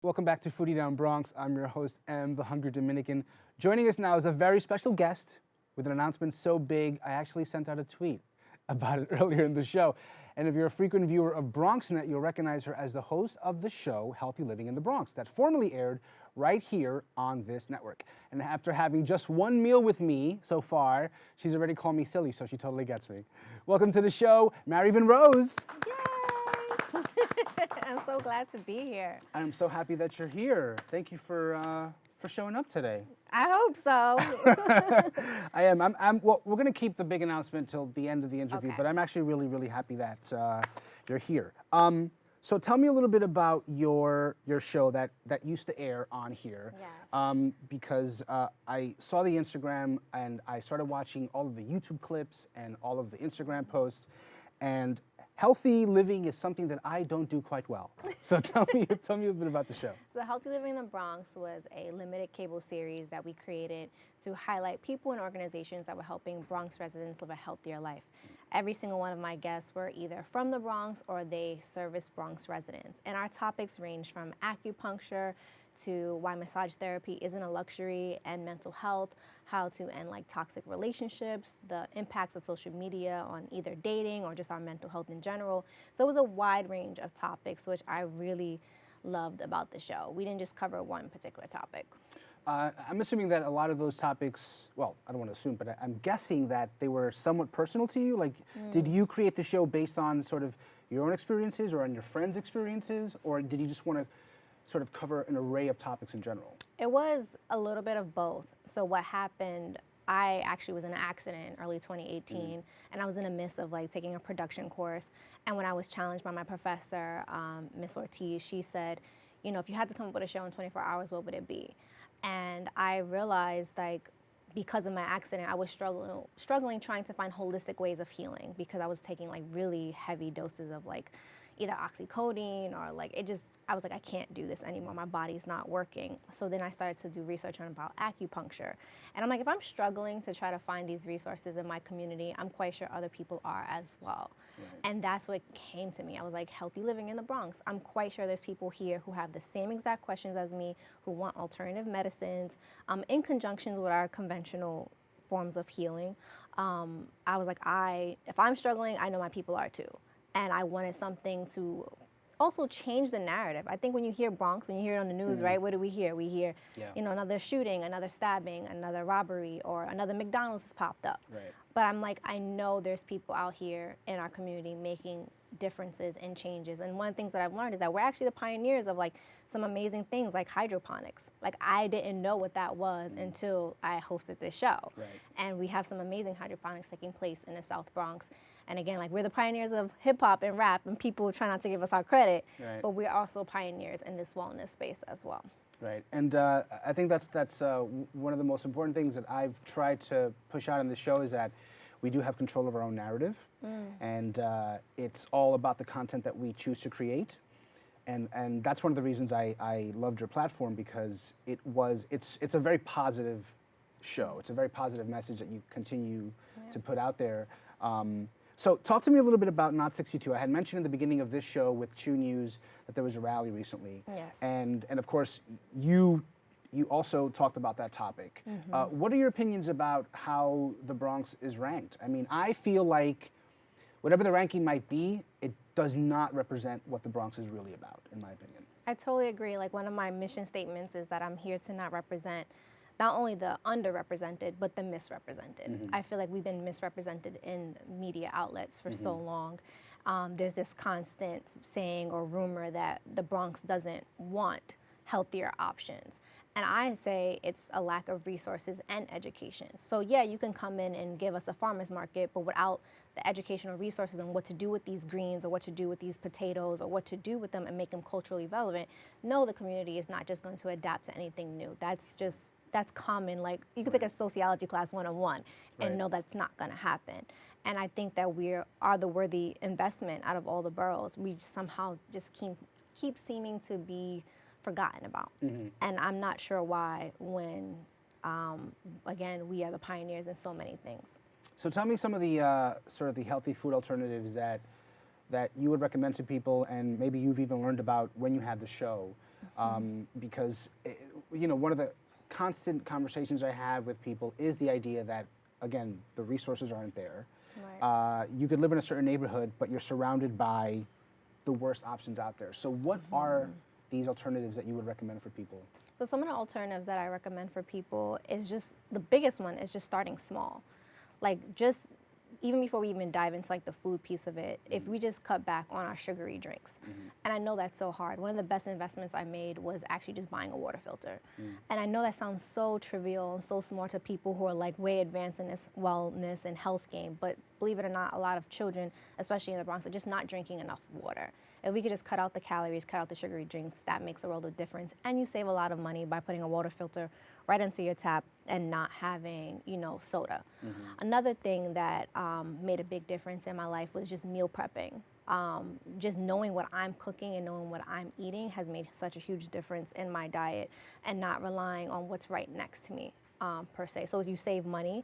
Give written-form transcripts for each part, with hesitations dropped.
Welcome back to Foodie Down Bronx. I'm your host, M, the Hungry Dominican. Joining us now is a very special guest with an announcement so big, I actually sent out a tweet about it earlier in the show. And if you're a frequent viewer of BronxNet, you'll recognize her as the host of the show, Healthy Living in the Bronx, that formerly aired right here on this network. And after having just one meal with me so far, she's already called me silly, so she totally gets me. Welcome to the show, Vin Rose. Yay! I'm so glad to be here. I'm so happy that you're here. Thank you for showing up today. I hope so. I am. Well, we're going to keep the big announcement till the end of the interview, Okay. but I'm actually really, really happy that you're here. So tell me a little bit about your show that used to air on here. Yes. Because I saw the Instagram and I started watching all of the YouTube clips and all of the Instagram posts, and healthy living is something that I don't do quite well. So tell me a bit about the show. So Healthy Living in the Bronx was a limited cable series that we created to highlight people and organizations that were helping Bronx residents live a healthier life. Every single one of my guests were either from the Bronx or they service Bronx residents. And our topics range from acupuncture to why massage therapy isn't a luxury, and mental health, how to end toxic relationships, the impacts of social media on either dating or just our mental health in general. So it was a wide range of topics, which I really loved about the show. We didn't just cover one particular topic. I'm assuming that a lot of those topics, well, I don't want to assume, but I'm guessing that they were somewhat personal to you. Did you create the show based on sort of your own experiences or on your friends' experiences, or did you just want to sort of cover an array of topics in general? It was a little bit of both. So what happened, I actually was in an accident in early 2018, and I was in the midst of taking a production course. And when I was challenged by my professor, Miss Ortiz, she said, you know, if you had to come up with a show in 24 hours, what would it be? And I realized because of my accident, I was struggling trying to find holistic ways of healing, because I was taking really heavy doses of either oxycodone or I was I can't do this anymore. My body's not working. So then I started to do research on about acupuncture. And I'm if I'm struggling to try to find these resources in my community, I'm quite sure other people are as well. Right. And that's what came to me. I was healthy living in the Bronx. I'm quite sure there's people here who have the same exact questions as me, who want alternative medicines in conjunction with our conventional forms of healing. I was if I'm struggling, I know my people are too. And I wanted something to also change the narrative. I think when you hear Bronx, when you hear it on the news, right, what do we hear? We hear, another shooting, another stabbing, another robbery, or another McDonald's has popped up. Right. But I'm I know there's people out here in our community making differences and changes. And one of the things that I've learned is that we're actually the pioneers of some amazing things like hydroponics. I didn't know what that was until I hosted this show. Right. And we have some amazing hydroponics taking place in the South Bronx. And again, we're the pioneers of hip hop and rap, and people try not to give us our credit, but we're also pioneers in this wellness space as well. Right, and I think that's one of the most important things that I've tried to push out in this show is that we do have control of our own narrative, and it's all about the content that we choose to create. And that's one of the reasons I loved your platform, because it's a very positive show. It's a very positive message that you continue to put out there. So talk to me a little bit about Not 62. I had mentioned in the beginning of this show with Chew News that there was a rally recently. Yes. And of course, you also talked about that topic. What are your opinions about how the Bronx is ranked? I mean, I feel like whatever the ranking might be, it does not represent what the Bronx is really about, in my opinion. I totally agree. One of my mission statements is that I'm here to not represent not only the underrepresented, but the misrepresented. I feel we've been misrepresented in media outlets for so long. There's this constant saying or rumor that the Bronx doesn't want healthier options. And I say it's a lack of resources and education. So yeah, you can come in and give us a farmer's market, but without the educational resources on what to do with these greens or what to do with these potatoes or what to do with them and make them culturally relevant, no, the community is not just going to adapt to anything new. That's common. You could take a sociology class 101 and know that's not going to happen. And I think that we are the worthy investment out of all the boroughs. We somehow just keep seeming to be forgotten about. And I'm not sure why when, again, we are the pioneers in so many things. So tell me some of the sort of the healthy food alternatives that you would recommend to people, and maybe you've even learned about when you had the show, because, one of the constant conversations I have with people is the idea that, again, the resources aren't there. Right. You could live in a certain neighborhood, but you're surrounded by the worst options out there. So what are these alternatives that you would recommend for people? So some of the alternatives that I recommend for people is just, the biggest one is just starting small. Like, just even before we even dive into like the food piece of it, if we just cut back on our sugary drinks. And I know that's so hard. One of the best investments I made was actually just buying a water filter. And I know that sounds so trivial and so small to people who are like way advanced in this wellness and health game, but believe it or not, a lot of children, especially in the Bronx, are just not drinking enough water. If we could just cut out the calories, cut out the sugary drinks, that makes a world of difference. And you save a lot of money by putting a water filter right into your tap and not having, soda. Another thing that made a big difference in my life was just meal prepping. Just knowing what I'm cooking and knowing what I'm eating has made such a huge difference in my diet, and not relying on what's right next to me, per se. So you save money,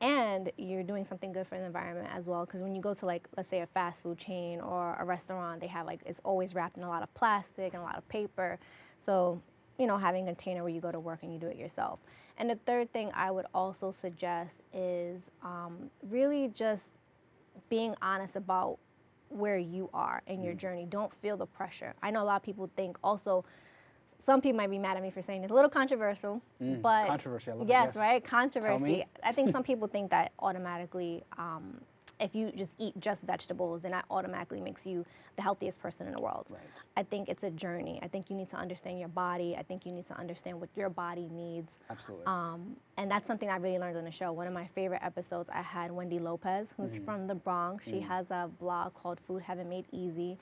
and you're doing something good for the environment as well. Because when you go to, like, let's say a fast food chain or a restaurant, they have, like, it's always wrapped in a lot of plastic and a lot of paper. So, having a container where you go to work and you do it yourself. And the third thing I would also suggest is really just being honest about where you are in your journey. Don't feel the pressure. I know a lot of people think also, some people might be mad at me for saying this, a little controversial, but controversy, I love it. yes, Yes. right, Tell controversy. me. I think some people think that automatically, if you just eat just vegetables, then that automatically makes you the healthiest person in the world. Right. I think it's a journey. I think you need to understand your body. I think you need to understand what your body needs. Absolutely. And that's something I really learned on the show. One of my favorite episodes, I had Wendy Lopez, who's from the Bronx. She has a blog called Food Heaven Made Easy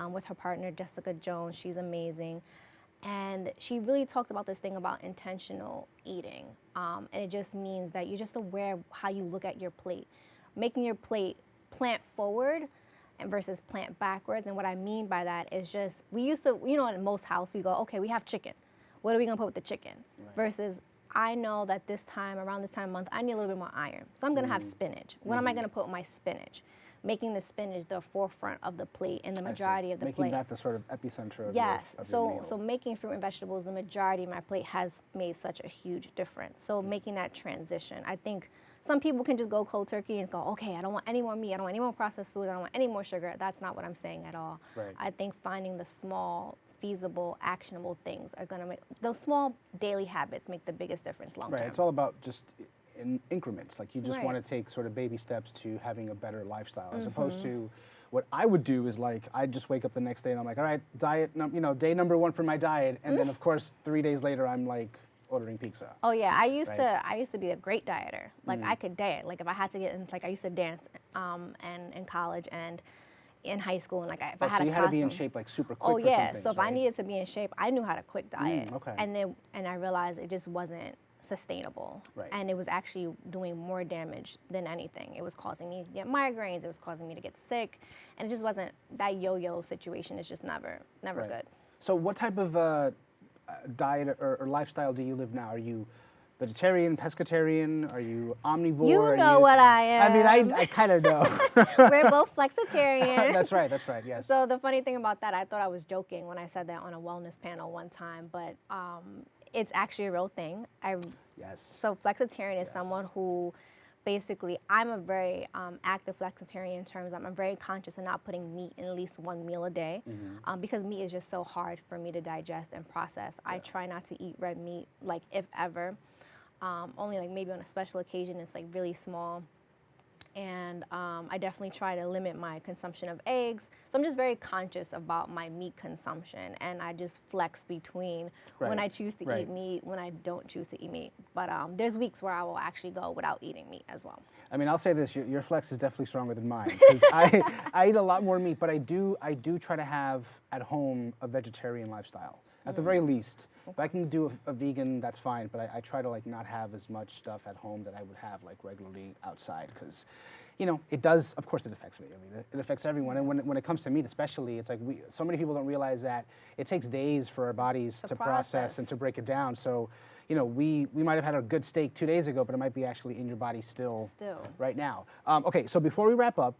with her partner, Jessica Jones. She's amazing. And she really talked about this thing about intentional eating. And it just means that you're just aware of how you look at your plate. Making your plate plant forward and versus plant backwards. And what I mean by that is just, we used to, in most houses, we go, okay, we have chicken. What are we gonna put with the chicken? Right. Versus, I know that around this time of month, I need a little bit more iron. So I'm gonna have spinach. What am I gonna put with my spinach? Making the spinach the forefront of the plate and the majority of the plate. Making that the sort of epicenter of yes. your meal. So making fruit and vegetables the majority of my plate has made such a huge difference. So making that transition, I think some people can just go cold turkey and go, okay, I don't want any more meat, I don't want any more processed food, I don't want any more sugar. That's not what I'm saying at all. Right. I think finding the small, feasible, actionable things are gonna make, those small daily habits make the biggest difference long term. Right, it's all about just in increments. Like, you just Right. want to take sort of baby steps to having a better lifestyle, as opposed to what I would do is, like, I'd just wake up the next day and I'm like, all right, day number 1 for my diet, and then of course 3 days later I'm like ordering pizza. Oh yeah, I used to be a great dieter. Like, I could diet. Like, if I had to get in, like, I used to dance and in college and in high school, and like if I had so a you had to be in costume- shape like super quick. Oh for some yeah, things, so if right? I needed to be in shape, I knew how to quick diet. Okay. And I realized it just wasn't sustainable. Right. And it was actually doing more damage than anything. It was causing me to get migraines, it was causing me to get sick, and it just wasn't, that yo-yo situation is just never Right. good. So what type of diet or lifestyle do you live now? Are you vegetarian, pescatarian? Are you omnivore? You Are know what I am. I mean, I kind of know. We're both flexitarian. That's right, yes. So the funny thing about that, I thought I was joking when I said that on a wellness panel one time, but it's actually a real thing. Yes. So flexitarian is someone who basically, I'm a very active flexitarian in terms of I'm very conscious of not putting meat in at least one meal a day because meat is just so hard for me to digest and process. I try not to eat red meat, like, if ever. Only like maybe on a special occasion, it's like really small. And I definitely try to limit my consumption of eggs. So I'm just very conscious about my meat consumption, and I just flex between when I choose to eat meat, when I don't choose to eat meat. But there's weeks where I will actually go without eating meat as well. I mean, I'll say this: your flex is definitely stronger than mine, because I eat a lot more meat, but I do try to have at home a vegetarian lifestyle at the very least. If I can do a vegan, that's fine, but I try to, like, not have as much stuff at home that I would have, like, regularly outside, because, it does, of course it affects me. I mean, it affects everyone, and when it comes to meat especially, it's like so many people don't realize that it takes days for our bodies to process and to break it down. So, we might have had a good steak 2 days ago, but it might be actually in your body still. Right now. Okay, so before we wrap up,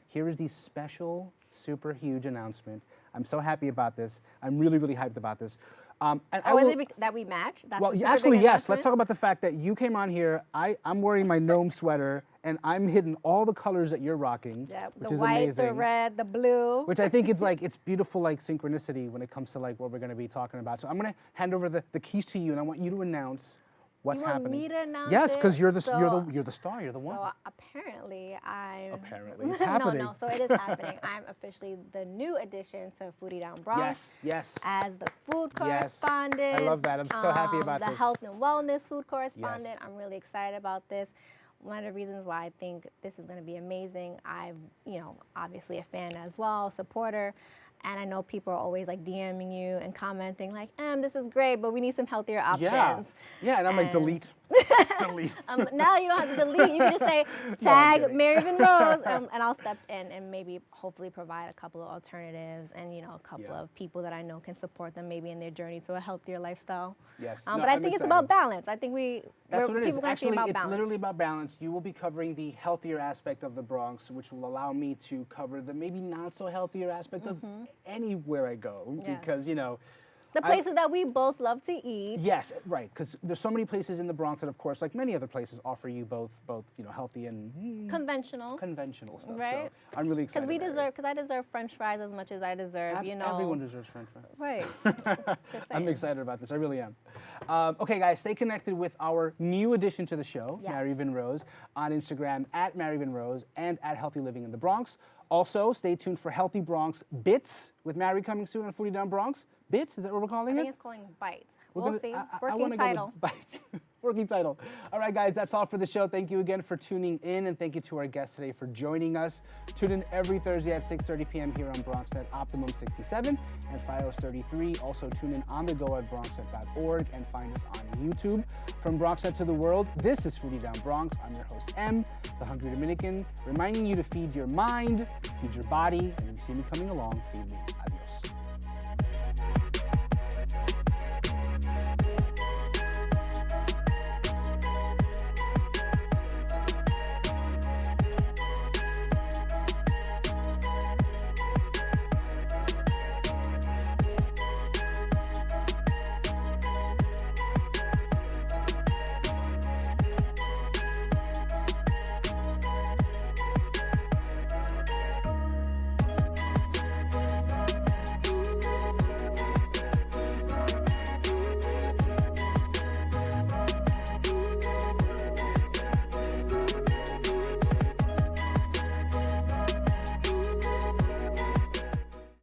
here is the special, super huge announcement. I'm so happy about this. I'm really, really hyped about this. And I Oh, will, is it that we match? That's well, the actually, specific yes. Let's announcement? talk about the fact that you came on here. I'm wearing my gnome sweater, and I'm hitting all the colors that you're rocking, Yeah, which the is white, amazing. the red, the blue. Which I think it's like, it's beautiful like synchronicity when it comes to like what we're going to be talking about. So I'm going to hand over the keys to you, and I want you to announce what's You want happening. me to announce Yes, it? because you're the So- you're the star. You're the one. So apparently I'm... Apparently, it's happening. No, so it is happening. I'm officially the new addition to Foodie Down Bronx. Yes. As the food Yes. correspondent. I love that. I'm so happy about the this. health and wellness food correspondent. Yes. I'm really excited about this. One of the reasons why I think this is going to be amazing, I'm, obviously a fan as well, supporter. And I know people are always like DMing you and commenting like, this is great, but we need some healthier options. Yeah, and I'm like, And- delete. Delete. Now you don't have to delete. You can just say I'm tag kidding. Mary Vin Rose, and I'll step in and maybe hopefully provide a couple of alternatives and a couple Yeah. of people that I know can support them maybe in their journey to a healthier lifestyle. Yes. But No, I I'm think it's excited. about balance. I think That's what it is. people gonna see Actually, about it's balance. literally about balance. You will be covering the healthier aspect of the Bronx, which will allow me to cover the maybe not so healthier aspect of anywhere I go. Yes. Because, the places that we both love to eat. yes, right. Because there's so many places in the Bronx that, of course, like many other places, offer you both healthy and Conventional. conventional stuff. Right. So I'm really excited. Because I deserve French fries as much as I deserve, Everyone deserves French fries. Right. Just I'm saying. excited about this. I really am. Okay, guys, stay connected with our new addition to the show, Yes. Mary Vin Rose, on Instagram at Mary Vin Rose and at Healthy Living in the Bronx. Also, stay tuned for Healthy Bronx Bits with Mary coming soon on Foodie Down Bronx. Bits, is that what we're calling I it? think it's calling Bites. We're We'll gonna- see. I Working wanna go with title. Bites. Working title. All right, guys, that's all for the show. Thank you again for tuning in, and thank you to our guests today for joining us. Tune in every Thursday at 6:30 p.m. here on BronxNet Optimum 67 and FiOS 33. Also, tune in on the go at BronxNet.org and find us on YouTube. From BronxNet to the world, this is Foodie Down Bronx. I'm your host, M, the Hungry Dominican, reminding you to feed your mind, feed your body, and if you see me coming along, feed me. Adios.